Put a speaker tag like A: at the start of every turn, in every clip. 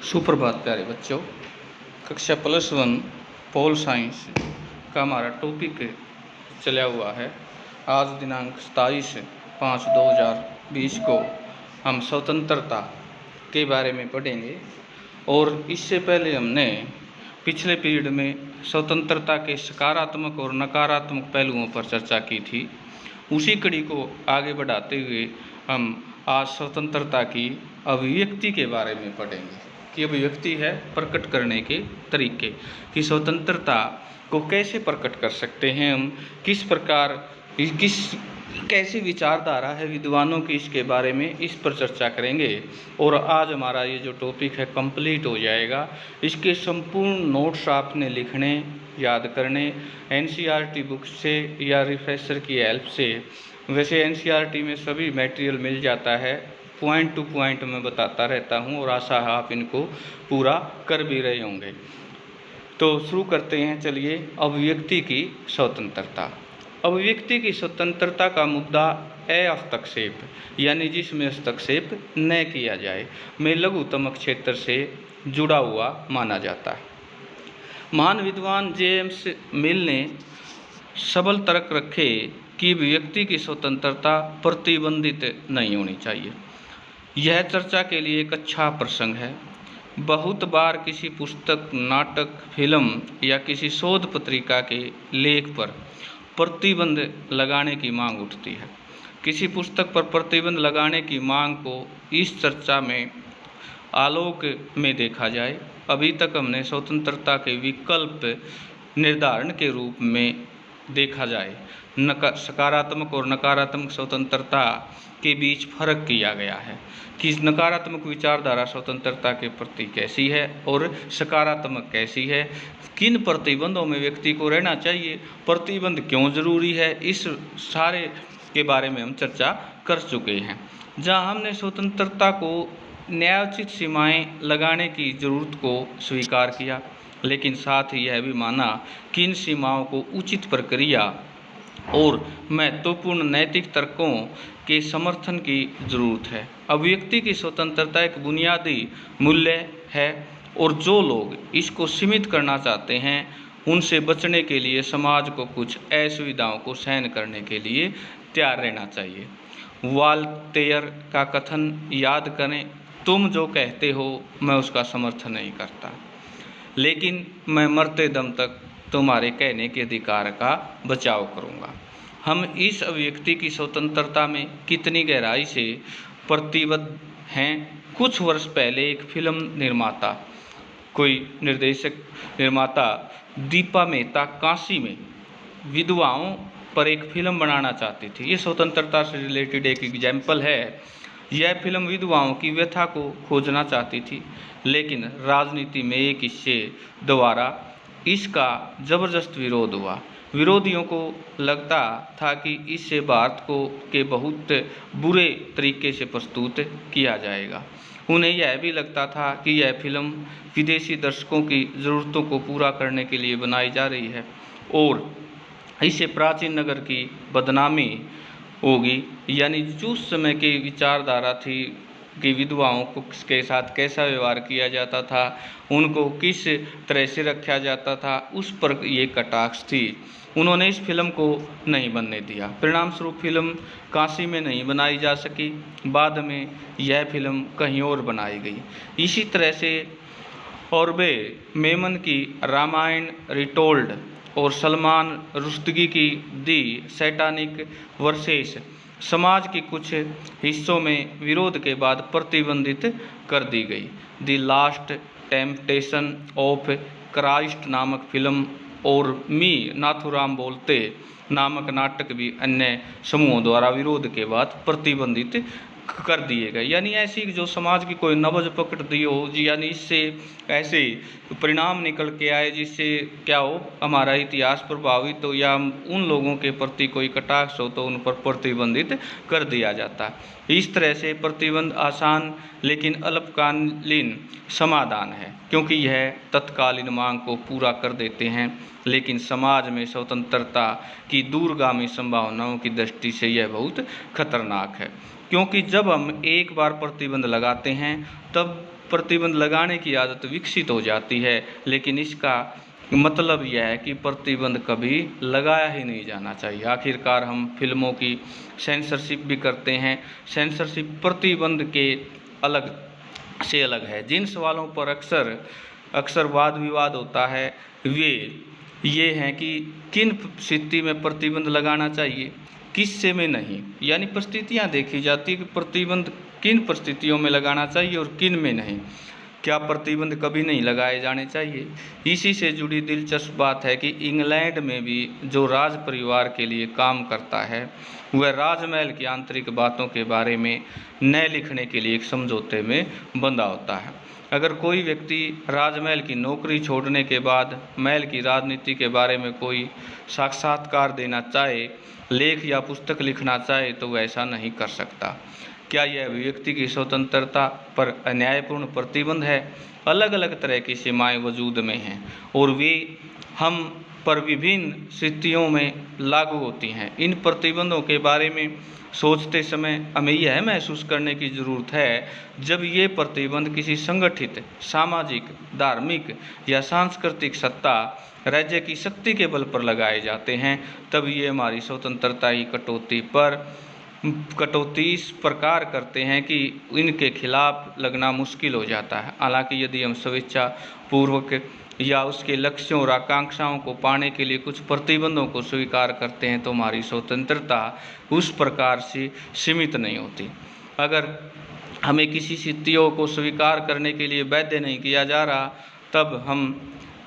A: सुप्रभात प्यारे बच्चों। कक्षा +1 पोल साइंस का हमारा टॉपिक चला हुआ है। आज दिनांक 27/5/2020 को हम स्वतंत्रता के बारे में पढ़ेंगे। और इससे पहले हमने पिछले पीरियड में स्वतंत्रता के सकारात्मक और नकारात्मक पहलुओं पर चर्चा की थी। उसी कड़ी को आगे बढ़ाते हुए हम आज स्वतंत्रता की अभिव्यक्ति के बारे में पढ़ेंगे कि अभिव्यक्ति है प्रकट करने के तरीके, कि स्वतंत्रता को कैसे प्रकट कर सकते हैं हम, किस प्रकार कैसी विचारधारा है विद्वानों की, इसके बारे में इस पर चर्चा करेंगे। और आज हमारा ये जो टॉपिक है कंप्लीट हो जाएगा। इसके संपूर्ण नोट्स आपने लिखने, याद करने एनसीईआरटी बुक से या रिफ्रेशर की हेल्प से। वैसे एनसीईआरटी में सभी मटेरियल मिल जाता है, पॉइंट टू पॉइंट मैं बताता रहता हूँ और आशा है आप इनको पूरा कर भी रहे होंगे। तो शुरू करते हैं। चलिए, अभिव्यक्ति की स्वतंत्रता। अभिव्यक्ति की स्वतंत्रता का मुद्दा हस्तक्षेप, यानी जिसमें हस्तक्षेप न किया जाए, में लघुतम क्षेत्र से जुड़ा हुआ माना जाता है। महान विद्वान जेम्स मिल ने सबल तर्क रखे कि अभिव्यक्ति की स्वतंत्रता प्रतिबंधित नहीं होनी चाहिए। यह चर्चा के लिए एक अच्छा प्रसंग है। बहुत बार किसी पुस्तक, नाटक, फिल्म या किसी शोध पत्रिका के लेख पर प्रतिबंध लगाने की मांग उठती है। किसी पुस्तक पर प्रतिबंध लगाने की मांग को इस चर्चा में आलोक में देखा जाए। अभी तक हमने स्वतंत्रता के विकल्प निर्धारण के रूप में देखा जाए, सकारात्मक और नकारात्मक स्वतंत्रता के बीच फर्क किया गया है कि नकारात्मक विचारधारा स्वतंत्रता के प्रति कैसी है और सकारात्मक कैसी है, किन प्रतिबंधों में व्यक्ति को रहना चाहिए, प्रतिबंध क्यों जरूरी है, इस सारे के बारे में हम चर्चा कर चुके हैं। जहां हमने स्वतंत्रता को न्यायोचित सीमाएं लगाने की जरूरत को स्वीकार किया, लेकिन साथ ही यह भी माना कि इन सीमाओं को उचित प्रक्रिया और महत्वपूर्ण नैतिक तर्कों के समर्थन की जरूरत है। अभिव्यक्ति की स्वतंत्रता एक बुनियादी मूल्य है और जो लोग इसको सीमित करना चाहते हैं उनसे बचने के लिए समाज को कुछ असुविधाओं को सहन करने के लिए तैयार रहना चाहिए। वॉल्टेयर का कथन याद करें, तुम जो कहते हो मैं उसका समर्थन नहीं करता, लेकिन मैं मरते दम तक तुम्हारे कहने के अधिकार का बचाव करूंगा। हम इस अभिव्यक्ति की स्वतंत्रता में कितनी गहराई से प्रतिबद्ध हैं। कुछ वर्ष पहले एक फिल्म निर्माता, कोई निर्माता दीपा मेहता काशी में विधवाओं पर एक फिल्म बनाना चाहती थी। ये स्वतंत्रता से रिलेटेड एक एग्जाम्पल है। यह फिल्म विधवाओं की व्यथा को खोजना चाहती थी, लेकिन राजनीति में एक हिस्से द्वारा इसका जबरदस्त विरोध हुआ। विरोधियों को लगता था कि इससे भारत को के बहुत बुरे तरीके से प्रस्तुत किया जाएगा। उन्हें यह भी लगता था कि यह फिल्म विदेशी दर्शकों की ज़रूरतों को पूरा करने के लिए बनाई जा रही है और इससे प्राचीन नगर की बदनामी होगी। यानी जो उस समय की विचारधारा थी कि विधवाओं को के साथ कैसा व्यवहार किया जाता था, उनको किस तरह से रखा जाता था, उस पर ये कटाक्ष थी। उन्होंने इस फिल्म को नहीं बनने दिया। परिणाम स्वरूप फिल्म काशी में नहीं बनाई जा सकी। बाद में यह फिल्म कहीं और बनाई गई। इसी तरह से औरबे मेमन की रामायण रिटोल्ड और सलमान रुश्दी की दी सैटानिक वर्सेस समाज के कुछ हिस्सों में विरोध के बाद प्रतिबंधित कर दी गई। The last temptation of Christ नामक फिल्म और मी नाथुराम बोलते नामक नाटक भी अन्य समूहों द्वारा विरोध के बाद प्रतिबंधित कर दिए गए। यानी ऐसी जो समाज की कोई नब्ज पकड़ दी हो, यानी इससे ऐसे परिणाम निकल के आए जिससे क्या हो, हमारा इतिहास प्रभावित हो या उन लोगों के प्रति कोई कटाक्ष हो तो उन पर प्रतिबंधित कर दिया जाता है। इस तरह से प्रतिबंध आसान लेकिन अल्पकालीन समाधान है, क्योंकि यह तत्कालीन मांग को पूरा कर देते हैं, लेकिन समाज में स्वतंत्रता की दूरगामी संभावनाओं की दृष्टि से यह बहुत खतरनाक है, क्योंकि जब हम एक बार प्रतिबंध लगाते हैं तब प्रतिबंध लगाने की आदत विकसित हो जाती है, लेकिन इसका मतलब यह है कि प्रतिबंध कभी लगाया ही नहीं जाना चाहिए। आखिरकार हम फिल्मों की सेंसरशिप भी करते हैं। सेंसरशिप प्रतिबंध के अलग से अलग है। जिन सवालों पर अक्सर वाद विवाद होता है वे ये हैं कि किन स्थिति में प्रतिबंध लगाना चाहिए, किससे में नहीं, यानी परिस्थितियाँ देखी जाती है कि प्रतिबंध किन परिस्थितियों में लगाना चाहिए और किन में नहीं। क्या प्रतिबंध कभी नहीं लगाए जाने चाहिए। इसी से जुड़ी दिलचस्प बात है कि इंग्लैंड में भी जो राज परिवार के लिए काम करता है वह राजमहल की आंतरिक बातों के बारे में न लिखने के लिए एक समझौते में बंधा होता है। अगर कोई व्यक्ति राजमहल की नौकरी छोड़ने के बाद महल की राजनीति के बारे में कोई साक्षात्कार देना चाहे, लेख या पुस्तक लिखना चाहे, तो वह ऐसा नहीं कर सकता। क्या यह अभिव्यक्ति की स्वतंत्रता पर अन्यायपूर्ण प्रतिबंध है। अलग अलग तरह की सीमाएं वजूद में हैं और वे हम पर विभिन्न स्थितियों में लागू होती हैं। इन प्रतिबंधों के बारे में सोचते समय हमें यह महसूस करने की ज़रूरत है, जब ये प्रतिबंध किसी संगठित सामाजिक, धार्मिक या सांस्कृतिक सत्ता राज्य की शक्ति के बल पर लगाए जाते हैं, तब ये हमारी स्वतंत्रता की कटौती इस प्रकार करते हैं कि इनके खिलाफ लगना मुश्किल हो जाता है। हालांकि यदि हम स्वेच्छा पूर्वक या उसके लक्ष्यों और आकांक्षाओं को पाने के लिए कुछ प्रतिबंधों को स्वीकार करते हैं तो हमारी स्वतंत्रता उस प्रकार से सीमित नहीं होती। अगर हमें किसी स्थितियों को स्वीकार करने के लिए बाध्य नहीं किया जा रहा, तब हम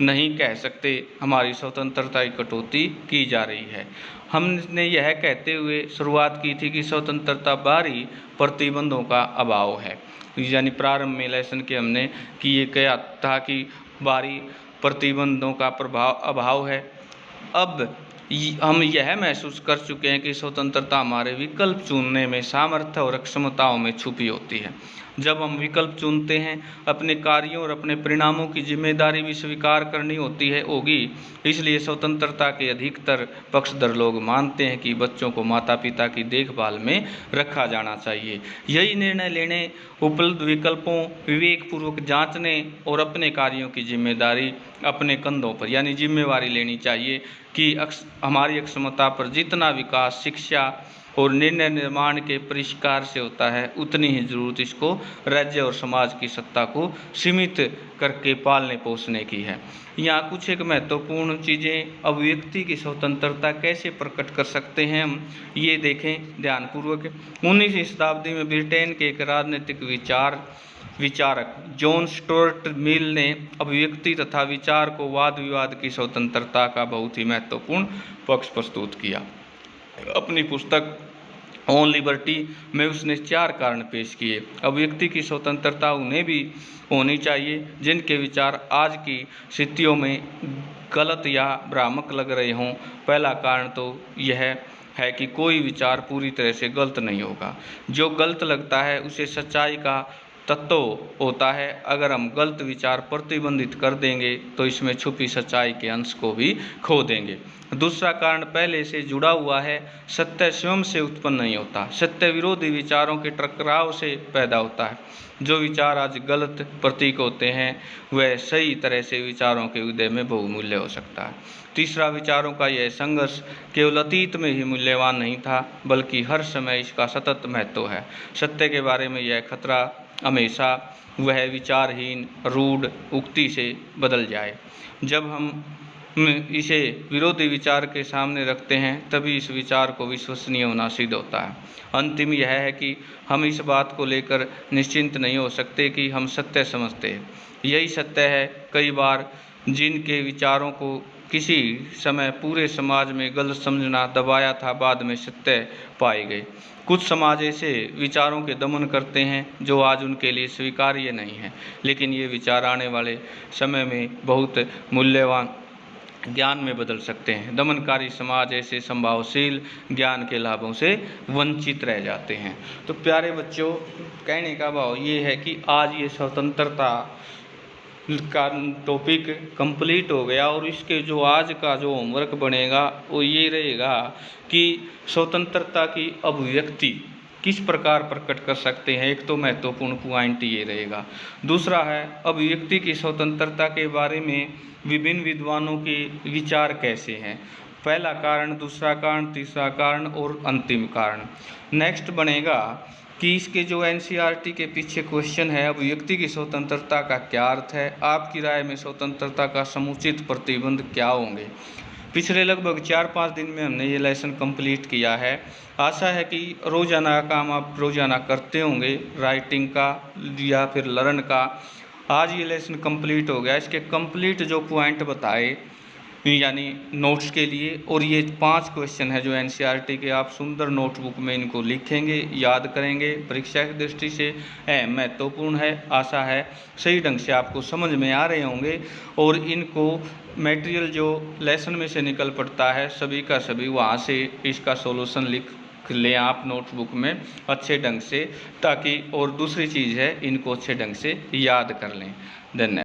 A: नहीं कह सकते हमारी स्वतंत्रता की कटौती की जा रही है। हमने यह कहते हुए शुरुआत की थी कि स्वतंत्रता बाहरी प्रतिबंधों का अभाव है, यानी प्रारंभ में लेसन के हमने कि ये कहा था कि बाहरी प्रतिबंधों का अभाव है। अब हम यह महसूस कर चुके हैं कि स्वतंत्रता हमारे विकल्प चुनने में, सामर्थ्य और क्षमताओं में छुपी होती है। जब हम विकल्प चुनते हैं, अपने कार्यों और अपने परिणामों की जिम्मेदारी भी स्वीकार करनी होगी। इसलिए स्वतंत्रता के अधिकतर पक्षधर लोग मानते हैं कि बच्चों को माता पिता की देखभाल में रखा जाना चाहिए। यही निर्णय लेने, उपलब्ध विकल्पों विवेकपूर्वक जांचने और अपने कार्यों की जिम्मेदारी अपने कंधों पर, यानी जिम्मेवारी लेनी चाहिए कि हमारी क्षमता पर जितना विकास शिक्षा और निर्णय निर्माण के परिष्कार से होता है, उतनी ही जरूरत इसको राज्य और समाज की सत्ता को सीमित करके पालने पोसने की है। यहाँ कुछ एक महत्वपूर्ण चीज़ें अभिव्यक्ति की स्वतंत्रता कैसे प्रकट कर सकते हैं हम ये देखें ध्यानपूर्वक। 19वीं शताब्दी में ब्रिटेन के एक राजनीतिक विचारक जॉन स्टुअर्ट मिल ने अभिव्यक्ति तथा विचार को वाद विवाद की स्वतंत्रता का बहुत ही महत्वपूर्ण पक्ष प्रस्तुत किया। अपनी पुस्तक ऑन लिबर्टी में उसने 4 कारण पेश किए। अभिव्यक्ति की स्वतंत्रता उन्हें भी होनी चाहिए जिनके विचार आज की स्थितियों में गलत या भ्रामक लग रहे हों। पहला कारण तो यह है कि कोई विचार पूरी तरह से गलत नहीं होगा। जो गलत लगता है उसे सच्चाई का तत्व होता है। अगर हम गलत विचार प्रतिबंधित कर देंगे तो इसमें छुपी सच्चाई के अंश को भी खो देंगे। दूसरा कारण पहले से जुड़ा हुआ है। सत्य स्वयं से उत्पन्न नहीं होता, सत्य विरोधी विचारों के टकराव से पैदा होता है। जो विचार आज गलत प्रतीक होते हैं वह सही तरह से विचारों के उदय में बहुमूल्य हो सकता है। तीसरा, विचारों का यह संघर्ष केवल अतीत में ही मूल्यवान नहीं था बल्कि हर समय इसका सतत महत्व है। सत्य के बारे में यह खतरा हमेशा वह विचारहीन रूढ़ उक्ति से बदल जाए। जब हम इसे विरोधी विचार के सामने रखते हैं तभी इस विचार को विश्वसनीय होना सिद्ध होता है। अंतिम यह है कि हम इस बात को लेकर निश्चिंत नहीं हो सकते कि हम सत्य समझते हैं। यही सत्य है। कई बार जिनके विचारों को किसी समय पूरे समाज में गलत समझना दबाया था, बाद में सत्य पाए गए। कुछ समाज ऐसे विचारों के दमन करते हैं जो आज उनके लिए स्वीकार्य नहीं है, लेकिन ये विचार आने वाले समय में बहुत मूल्यवान ज्ञान में बदल सकते हैं। दमनकारी समाज ऐसे संभावशील ज्ञान के लाभों से वंचित रह जाते हैं। तो प्यारे बच्चों, कहने का भाव ये है कि आज ये स्वतंत्रता का टॉपिक कंप्लीट हो गया और इसके जो आज का जो होमवर्क बनेगा वो ये रहेगा कि स्वतंत्रता की अभिव्यक्ति किस प्रकार प्रकट कर सकते हैं, एक तो महत्वपूर्ण पॉइंट ये रहेगा। दूसरा है अभिव्यक्ति की स्वतंत्रता के बारे में विभिन्न विद्वानों के विचार कैसे हैं, पहला कारण, दूसरा कारण, तीसरा कारण और अंतिम कारण। नेक्स्ट बनेगा कि इसके जो एनसीईआरटी के पीछे क्वेश्चन है, अभिव्यक्ति की स्वतंत्रता का क्या अर्थ है, आपकी राय में स्वतंत्रता का समुचित प्रतिबंध क्या होंगे। पिछले लगभग 4-5 दिन में हमने ये लेसन कंप्लीट किया है। आशा है कि रोज़ाना का काम आप रोज़ाना करते होंगे, राइटिंग का या फिर लर्न का। आज ये लेसन कंप्लीट हो गया। इसके कंप्लीट जो पॉइंट बताए यानी नोट्स के लिए, और ये 5 क्वेश्चन है जो एनसीईआरटी के, आप सुंदर नोटबुक में इनको लिखेंगे, याद करेंगे, परीक्षा की दृष्टि से महत्वपूर्ण है। आशा है सही ढंग से आपको समझ में आ रहे होंगे, और इनको मटेरियल जो लेसन में से निकल पड़ता है सभी का सभी वहाँ से इसका सॉल्यूशन लिख लें आप नोटबुक में अच्छे ढंग से, ताकि और दूसरी चीज़ है इनको अच्छे ढंग से याद कर लें। धन्यवाद।